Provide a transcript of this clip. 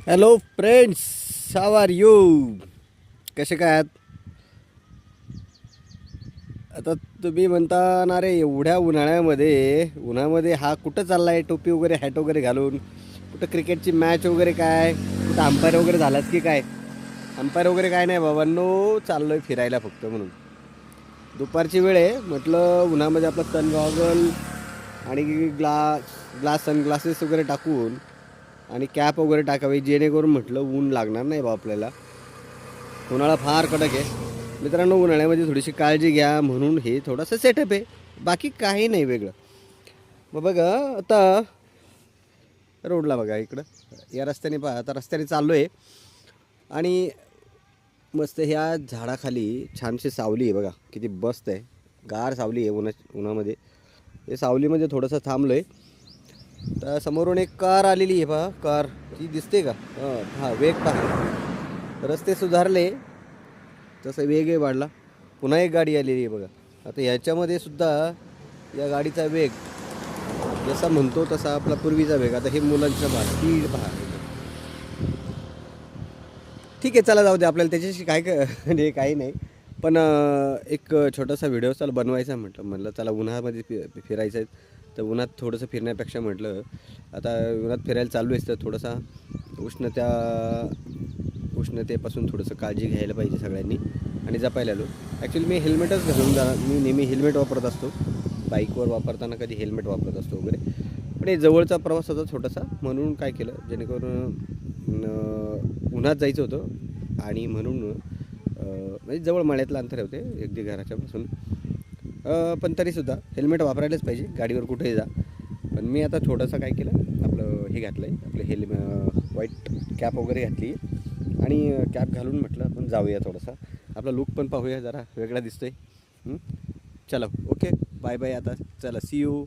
Hello friends, how are you? कसे काय आहात? आता तुम्ही म्हणता ना रे, एवढ्या उन्हामध्ये हा कुठं चालला आहे टोपी वगैरे हॅट वगैरे घालून? कुठं क्रिकेटची मॅच वगैरे काय? कुठं अंपायर वगैरे झालात की काय? अंपायर वगैरे काय नाही बाबांनो, चाललो आहे फिरायला फक्त म्हणून. दुपारची वेळ आहे, म्हटलं उन्हामध्ये आपलं सन गॉगल आणि सनग्लासेस वगैरे टाकून आणि कॅप वगैरे टाकावी, जेणेकरून म्हटलं ऊन लागणार नाही बा आपल्याला. उन्हाळा फार कडक आहे मित्रांनो. उन्हाळ्यामध्ये थोडीशी काळजी घ्या म्हणून हे थोडंसं सेटअप आहे, बाकी काही नाही वेगळं. मग बघा आता रोडला बघा इकडं, या रस्त्याने पहा, आता रस्त्याने चाललो आहे आणि मस्त ह्या झाडाखाली छानशी सावली आहे बघा, किती मस्त आहे. गार सावली आहे उन्हामध्ये. हे सावलीमध्ये थोडंसं थांबलो आहे. तर समोरून एक कार आलेली आहे पहा, कार ती दिसते का? हां, वेग पहा, रस्ते सुधारले तसं वेगही वाढला. पुन्हा एक गाडी आलेली आहे बघा. आता ह्याच्यामध्ये सुद्धा या गाडीचा वेग जसा म्हणतो तसा आपला पूर्वीचा वेग. आता हे मुलांचं पहा, स्पीड पहा. ठीक आहे, चला जाऊ दे, आपल्याला त्याच्याशी काय म्हणजे काही नाही. पण एक छोटासा व्हिडिओ चला बनवायचा म्हटलं चला उन्हामध्ये फिरायचं आहे. तर उन्हात थोडंसं फिरण्यापेक्षा म्हटलं आता उन्हात फिरायला चालू आहेच, तर थोडंसा उष्णतेपासून थोडंसं काळजी घ्यायला पाहिजे सगळ्यांनी आणि जपायला आलो. ॲक्च्युली मी हेल्मेटच घालून मी नेहमी हेल्मेट वापरत असतो. बाईकवर वापरताना कधी हेल्मेट वापरत असतो वगैरे. पण हे जवळचा प्रवास होता छोटासा, म्हणून काय केलं, जेणेकरून उन्हात जायचं होतं आणि म्हणून म्हणजे जवळ मळ्यातलं अंतर होते अगदी घराच्यापासून. पण तरीसुद्धा हेल्मेट वापरायलाच पाहिजे गाडीवर कुठेही जा. पण मी आता थोडंसं काय केलं, आपलं हे घातलं आहे, आपलं व्हाईट कॅप वगैरे घातली आणि कॅप घालून म्हटलं आपण जाऊया, थोडासा आपला लुक पण पाहूया, जरा वेगळा दिसतोय. चला ओके, बाय बाय, आता चला सी यू.